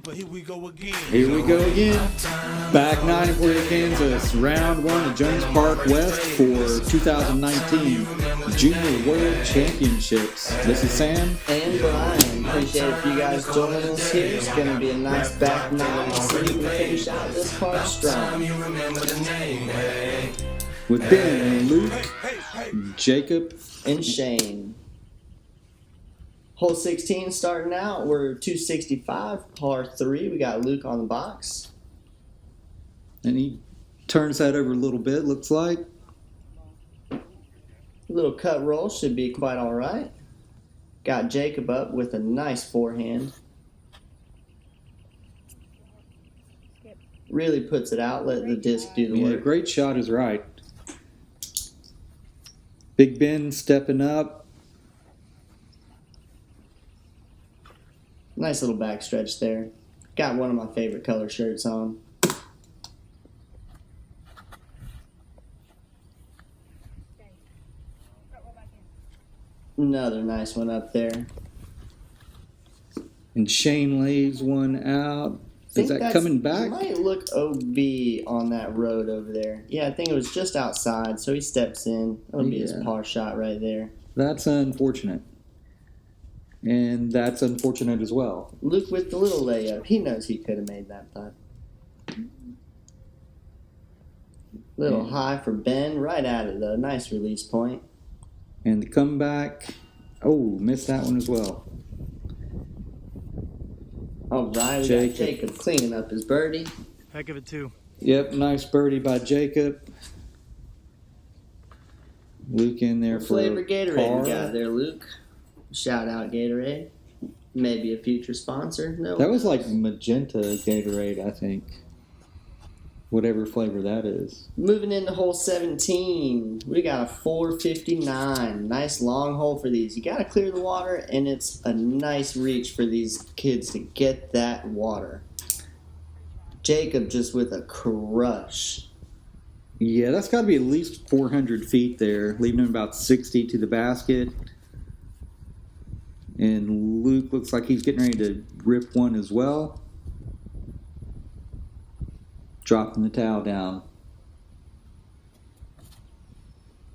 But here we go again. Here we go again. Back 9 in Puerto Kansas. Round 1 at Jones Park West for 2019 Junior World Championships. This is Sam. And Brian. Appreciate it for you guys joining us here. It's going to be a nice back 9 to see if we finish out this part strong. With Ben, Luke, Jacob, and Shane. Hole 16 starting out. We're 265, par 3. We got Luke on the box. and he turns that over a little bit, looks like. Little cut roll should be quite all right. Got Jacob up with a nice forehand. Really puts it out, let the disc do the Yeah, work. great shot is right. Big Ben stepping up. Nice little back stretch there. Got one of my favorite color shirts on. Another nice one up there. And Shane lays one out. Is that coming back? It might look OB on that road over there. Yeah, I think it was just outside, so he steps in. That'll be his par shot right there. That's unfortunate. And that's unfortunate as well. Luke with the little layup. He knows he could have made that putt. Little high for Ben. Right at it, though. Nice release point. And the comeback. Oh, missed that one as well. All right, we got Jacob cleaning up his birdie. Heck of it, too. Yep, nice birdie by Jacob. Luke in there for flavor Gatorade par. we got there, Luke. Shout out Gatorade. Maybe a future sponsor. No. That was like magenta Gatorade, I think. Whatever flavor that is. Moving into hole 17, we got a 459. Nice long hole for these. You got to clear the water, and it's a nice reach for these kids to get that water. Jacob just with a crush. Yeah, that's got to be at least 400 feet there, leaving him about 60 to the basket. And Luke looks like he's getting ready to rip one as well. Dropping the towel down.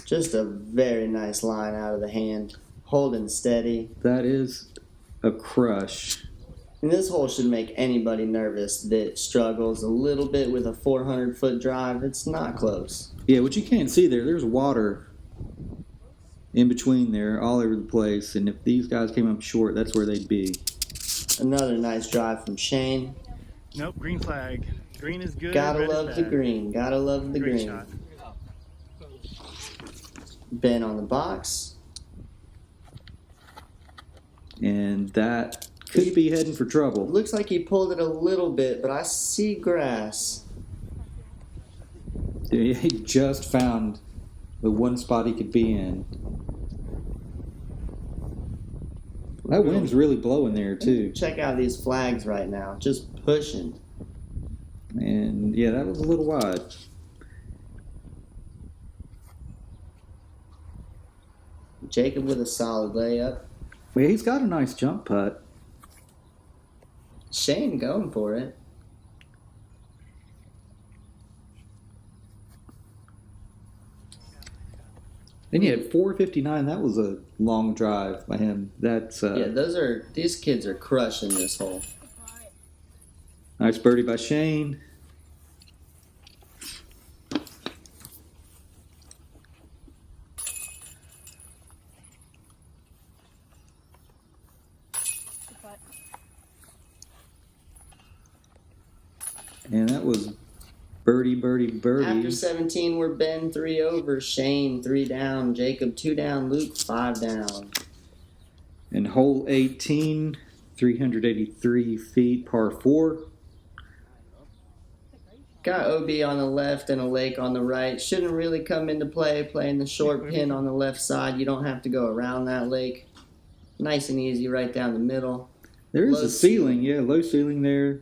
Just a very nice line out of the hand. Holding steady. That is a crush. And this hole should make anybody nervous that struggles a little bit with a 400-foot drive. It's not close. Yeah, what you can't see there's water in between there all over the place. And if these guys came up short, that's where they'd be. Another nice drive from Shane. Nope, green flag. Green is good. Gotta red love is the bad. green. Gotta love the Great green. shot. Ben on the box. And that could be heading for trouble. Looks like he pulled it a little bit, but I see grass. He just found the one spot he could be in. That wind's really blowing there, too. Check out these flags right now. Just pushing. And, yeah, that was a little wide. Jacob with a solid layup. Well, he's got a nice jump putt. Shane going for it. And he had 459. That was a long drive by him. That's Yeah, these kids are crushing this hole. nice birdie by Shane. And that was birdie, birdie, birdie. After 17, we're Ben 3 over, Shane 3 down, Jacob 2 down, Luke 5 down. And hole 18, 383 feet, par 4. Got OB on the left and a lake on the right. Shouldn't really come into play playing the short pin on the left side. You don't have to go around that lake. Nice and easy right down the middle. There is Low a ceiling. Yeah, low ceiling there.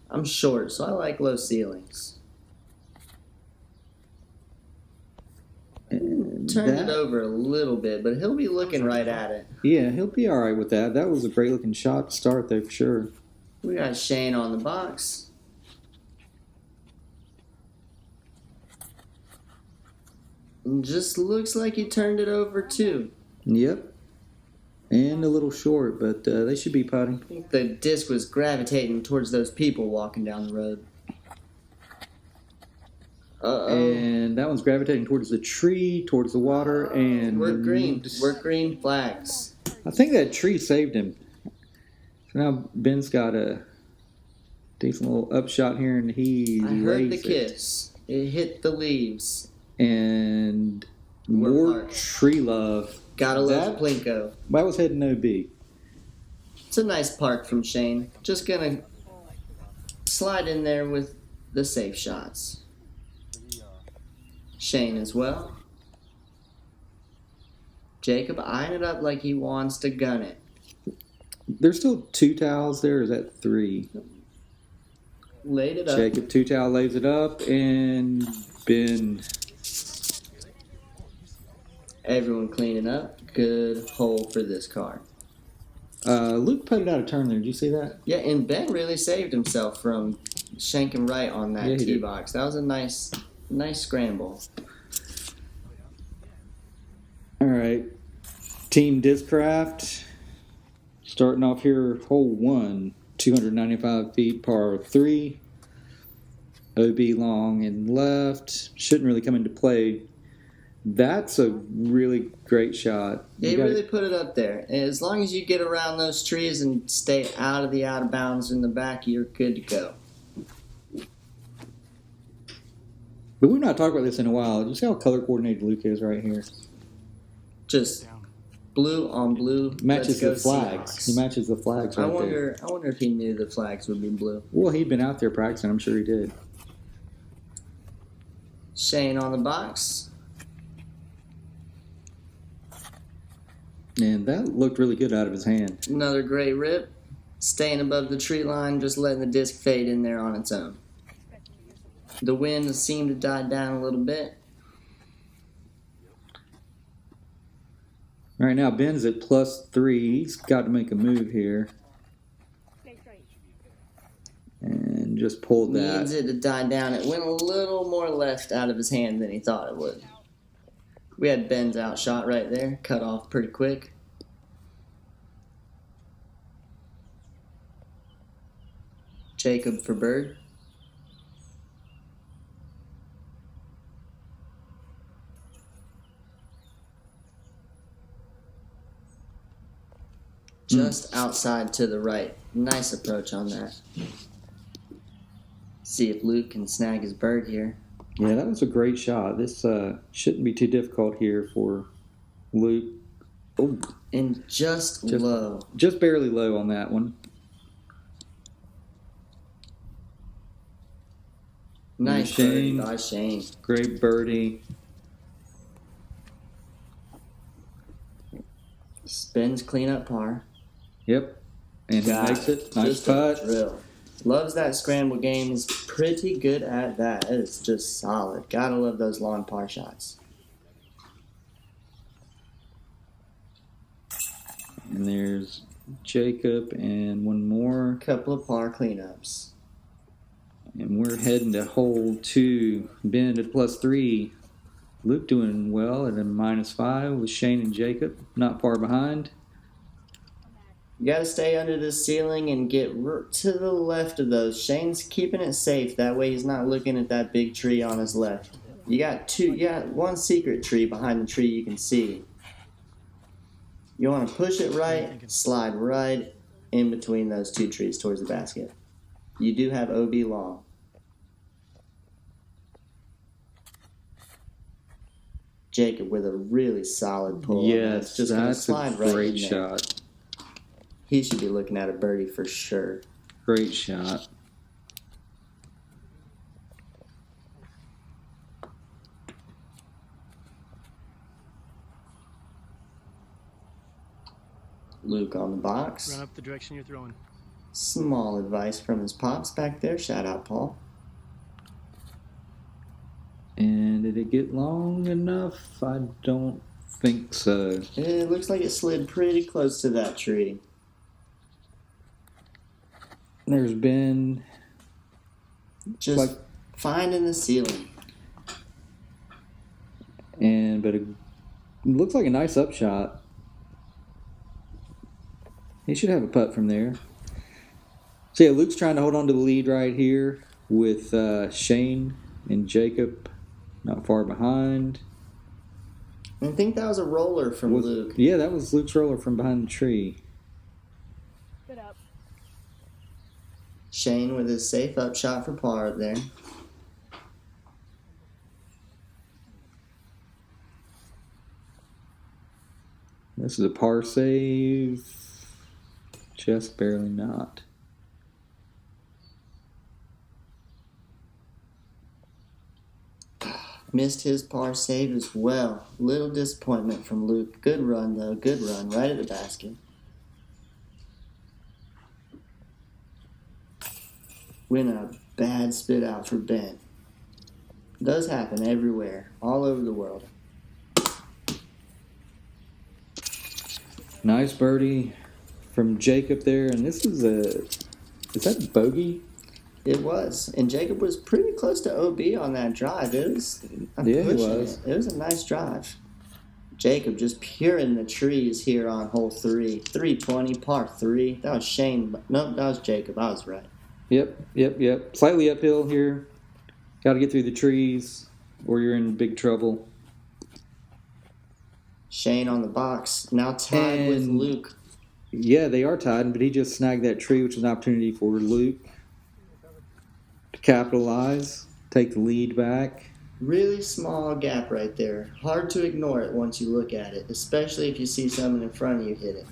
I'm short, so I like low ceilings. And Turned it over a little bit, but he'll be looking right at it. Yeah, he'll be all right with that. That was a great looking shot to start there for sure. We got Shane on the box. And just looks like he turned it over too. Yep. And a little short, but they should be putting. I think the disc was gravitating towards those people walking down the road. And that one's gravitating towards the tree, towards the water, and We're green. We're green flags. I think that tree saved him. So now Ben's got a decent little upshot here, and he I heard the lays kiss. It hit the leaves. And We're more marked. tree love. Gotta love Plinko. That was heading OB. It's a nice park from Shane. Just gonna slide in there with the safe shots. Shane as well. Jacob eyeing it up like he wants to gun it. There's still 2 towels there, or is that 3? Laid it up. Jacob 2 towel lays it up, and Ben. Everyone cleaning up. Good hole for this car. Luke put it out of turn there. Did you see that? Yeah, and Ben really saved himself from shanking right on that Yeah, he tee did. box. That was a nice scramble. All right. Team Discraft. Starting off here, hole 1, 295 feet, par 3. OB long and left. Shouldn't really come into play. That's a really great shot. They really put it up there. As long as you get around those trees and stay out of the out of bounds in the back, you're good to go. But we've not talked about this in a while. You see how color coordinated Luke is right here? Just blue on blue. Matches the Let's go flags. Seahawks. He matches the flags right there. I wonder if he knew the flags would be blue. Well, he'd been out there practicing. I'm sure he did. Shane on the box. And that looked really good out of his hand. Another great rip. Staying above the tree line, just letting the disc fade in there on its own. The wind seemed to die down a little bit. All right, now Ben's at +3. He's got to make a move here. And just pulled that. Needs it to die down. It went a little more left out of his hand than he thought it would. We had Ben's outshot right there. Cut off pretty quick. Jacob for bird. Just outside to the right. Nice approach on that. See if Luke can snag his bird here. Yeah, that was a great shot. This shouldn't be too difficult here for Luke. Oh, And just low. just barely low on that one. Nice Shane. birdie by Shane. Great birdie. Spins clean up par. Yep. And he Got makes it. Nice Just a putt. drill. Loves that scramble game. Is pretty good at that. It's just solid. Gotta love those long par shots. And there's Jacob and one more. Couple of par cleanups. And we're heading to hole 2. Ben at +3. Luke doing well at a -5 with Shane and Jacob not far behind. You gotta stay under the ceiling and get to the left of those. Shane's keeping it safe. That way he's not looking at that big tree on his left. You got one secret tree behind the tree you can see. You want to push it right, slide right in between those 2 trees towards the basket. You do have OB long. Jacob with a really solid pull. Yes, just gonna that's slide a right great in there. shot. He should be looking at a birdie for sure. Great shot. Luke on the box. Run up the direction you're throwing. Small advice from his pops back there. Shout out, Paul. And did it get long enough? I don't think so. It looks like it slid pretty close to that tree. There's been Just like, finding the ceiling. but it looks like a nice upshot. He should have a putt from there. So yeah, Luke's trying to hold on to the lead right here with Shane and Jacob not far behind. I think that was a roller from Luke. Yeah, that was Luke's roller from behind the tree. Good up. Shane with his safe up shot for par up there. This is a par save. Just barely not. Missed his par save as well. Little disappointment from Luke. Good run, though. Good run. Right at the basket. Went a bad spit out for Ben. Does happen everywhere. All over the world. Nice birdie from Jacob there. And this is is that bogey? It was. And Jacob was pretty close to OB on that drive. It was. Yeah, he was. It was a nice drive. Jacob just pure in the trees here on hole 3. 320, par 3. That was Shane. No, that was Jacob. I was right. Yep. Slightly uphill here. Got to get through the trees or you're in big trouble. Shane on the box. Now tied with Luke. Yeah, they are tied, but he just snagged that tree, which is an opportunity for Luke to capitalize, take the lead back. Really small gap right there. Hard to ignore it once you look at it, especially if you see someone in front of you hit it.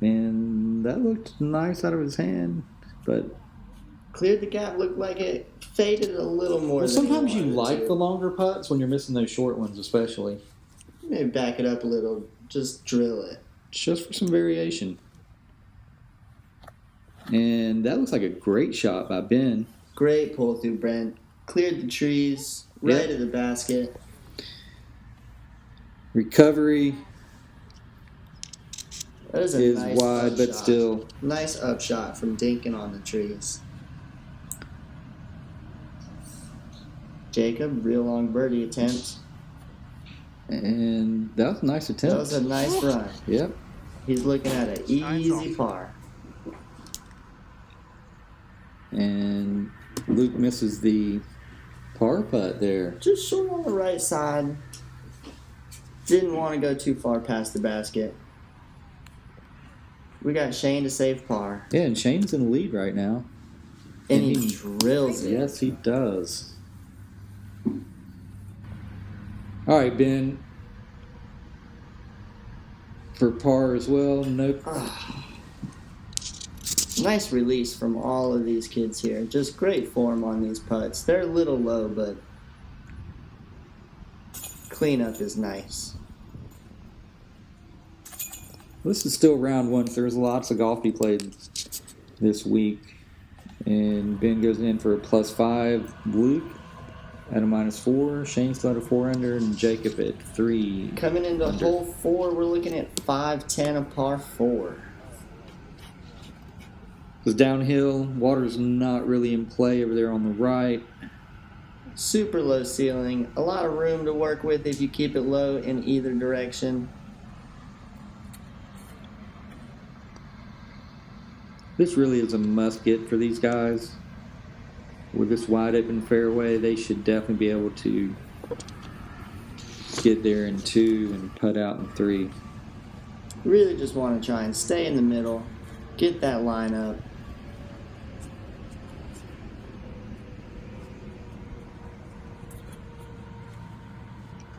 And that looked nice out of his hand, but cleared the gap. Looked like it faded a little more. Well, than sometimes you wanted like to. the longer putts when you're missing those short ones, especially. Maybe back it up a little. Just drill it. Just for some variation. And that looks like a great shot by Ben. Great pull through, Brent. Cleared the trees. Right at the basket. Recovery That is a is nice wide, but upshot. still. Nice upshot from Dinkin on the trees. Jacob, real long birdie attempt. And that was a nice attempt. That was a nice run. Yep. He's looking at an easy par. And Luke misses the par putt there. Just short on the right side. Didn't want to go too far past the basket. We got Shane to save par. Yeah, and Shane's in the lead right now. And he drills it. Yes, he does. All right, Ben. For par as well. Nope. Nice release from all of these kids here. Just great form on these putts. They're a little low, but cleanup is nice. This is still round one, so there's lots of golf to be played this week. And Ben goes in for a +5. Luke at a -4. Shane's still at a 4 under, and Jacob at 3. Coming into hole 4, we're looking at 5-10, a par 4. It's downhill. Water's not really in play over there on the right. Super low ceiling. A lot of room to work with if you keep it low in either direction. This really is a must-get for these guys. With this wide-open fairway, they should definitely be able to get there in 2 and putt out in 3. Really just want to try and stay in the middle. Get that line up.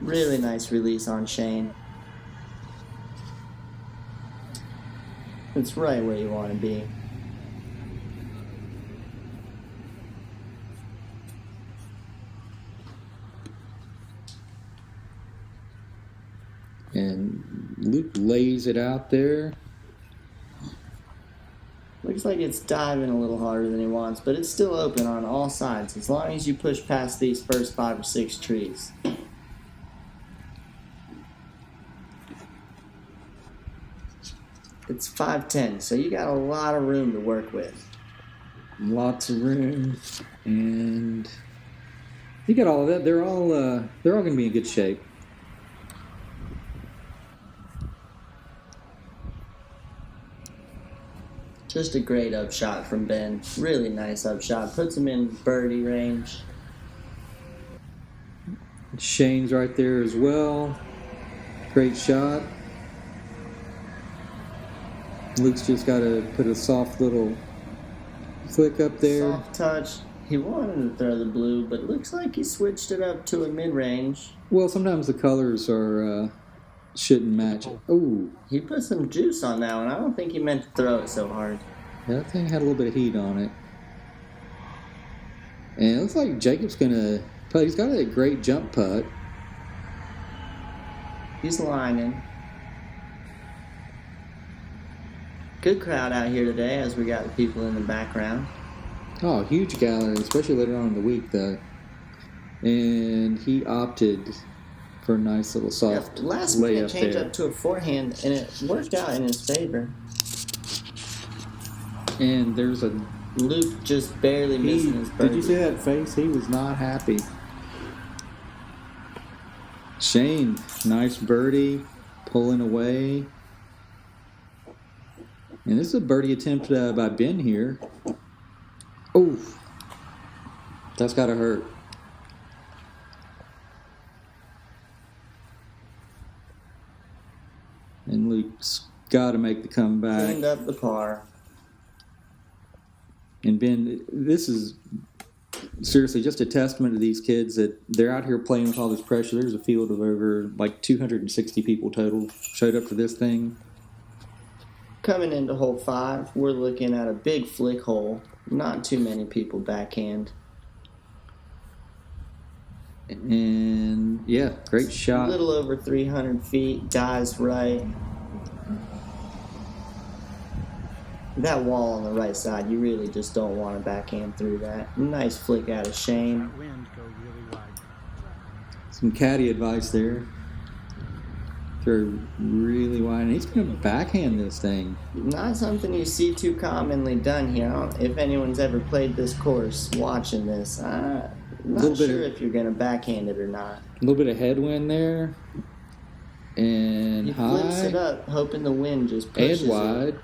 Really nice release on Shane. It's right where you want to be. And Luke lays it out there. Looks like it's diving a little harder than he wants, but it's still open on all sides as long as you push past these first 5 or 6 trees. It's 510, so you got a lot of room to work with. Lots of room, and you got all of that. They're all going to be in good shape. Just a great upshot from Ben. Really nice upshot. Puts him in birdie range. Shane's right there as well. Great shot. Luke's just got to put a soft little flick up there. Soft touch. He wanted to throw the blue, but it looks like he switched it up to a mid-range. Well, sometimes the colors are shouldn't match it. Oh, He put some juice on that one. I don't think he meant to throw it so hard. that thing had a little bit of heat on it. And it looks like Jacob's going to putt. He's got a great jump putt. He's lining. Good crowd out here today as we got the people in the background. Oh, huge gallery, especially later on in the week, though. And he opted for a nice little soft Last minute layup change there. up to a forehand, and it worked out in his favor. And there's a... Luke just barely missing his birdie. Did you see that face? He was not happy. Shane, nice birdie, pulling away. And this is a birdie attempt by Ben here. Oh, that's got to hurt. And Luke's got to make the comeback. Cleaned up the par. And Ben, this is seriously just a testament to these kids that they're out here playing with all this pressure. There's a field of over like 260 people total showed up for this thing. Coming into hole 5, we're looking at a big flick hole. Not too many people backhand. And yeah, great A shot. little over 300 feet. Dies right. That wall on the right side, you really just don't want to backhand through that. Nice flick out of Shane. That wind go really wide. Some caddy advice there. Throw really wide. And he's going to backhand this thing. Not something you see too commonly done here. I don't, if anyone's ever played this course watching this, I'm not sure if you're going to backhand it or not. A little bit of headwind there. And He high. flips it up, hoping the wind just pushes And wide. it.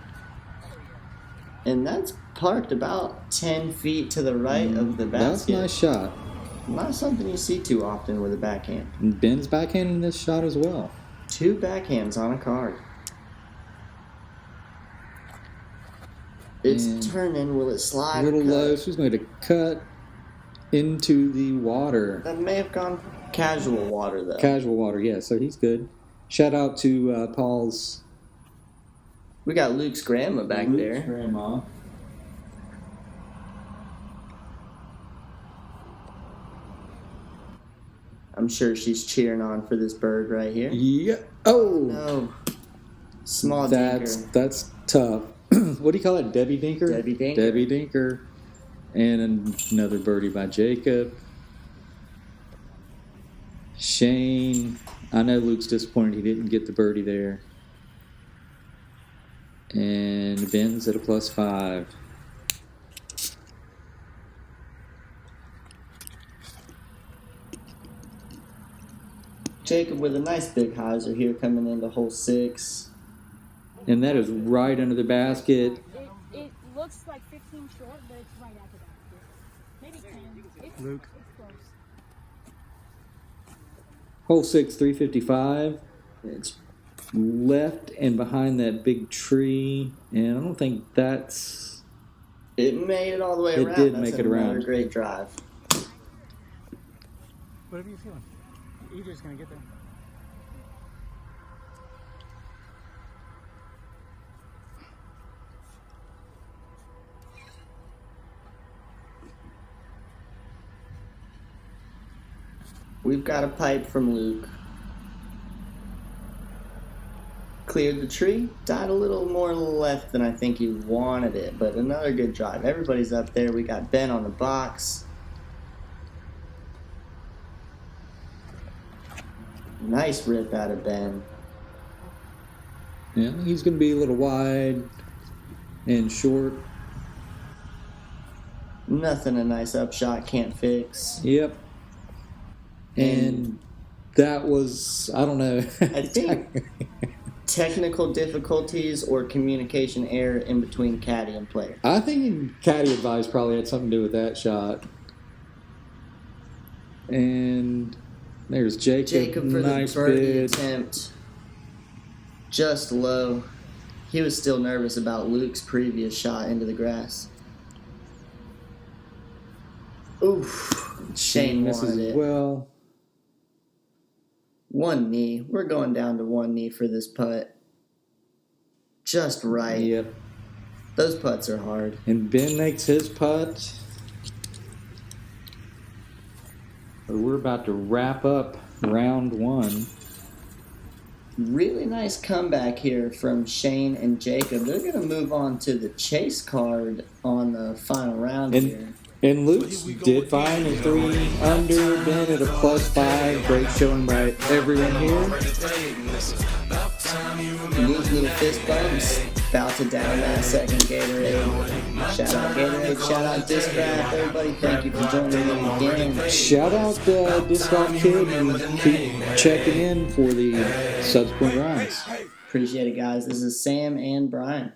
And that's parked about 10 feet to the right of the That's basket. a nice shot. Not something you see too often with a backhand. And Ben's backhanding this shot as well. 2 backhands on a card. It's And turning. Will it slide? A little or cut? low. She's going to cut into the water. That may have gone casual water, though. Casual water, yeah. So he's good. Shout out to Paul's... We got Luke's grandma back there. grandma. I'm sure she's cheering on for this bird right here. Yeah. Oh! No. Small That's dinker. tough. What do you call it? Debbie Dinker? Debbie Dinker. Debbie Dinker. And another birdie by Jacob. Shane. I know Luke's disappointed he didn't get the birdie there. And Ben's at a +5. Jacob with a nice big hyzer here coming into hole 6. And that is right under the basket. It looks like 15 short, but it's right at the basket. Maybe 10. It's, Luke. It's close. Hole 6, 355. It's left and behind that big tree. And I don't think that's... It made it all the way It around. did That's make it another around. great drive. Whatever you're feeling. EJ's going to get there. We've got a pipe from Luke. Cleared the tree. Died a little more left than I think he wanted it, but another good drive. Everybody's up there. We got Ben on the box. Nice rip out of Ben. Yeah, he's going to be a little wide and short. Nothing a nice upshot can't fix. Yep. And that was, I don't know. I think technical difficulties or communication error in between caddy and player. I think caddy advice probably had something to do with that shot. And there's Jacob. Jacob for nice the birdie bid. attempt. Just low. He was still nervous about Luke's previous shot into the grass. Oof. Shane misses wanted as it. well. One knee. We're going down to one knee for this putt. Just right. Yep. Those putts are hard. And Ben makes his putt. We're about to wrap up round one. Really nice comeback here from Shane and Jacob. They're going to move on to the chase card on the final round here. And Luke did fine at 3 under, Ben at a +5. Great showing by everyone here. Luke little fist bumps. About to down that second Gatorade. Shout out Gatorade. Shout out Discraft. Everybody, thank you for joining me again. Shout out Disc Golf Kid and keep checking in for the subsequent rounds. Appreciate it, guys. This is Sam and Brian.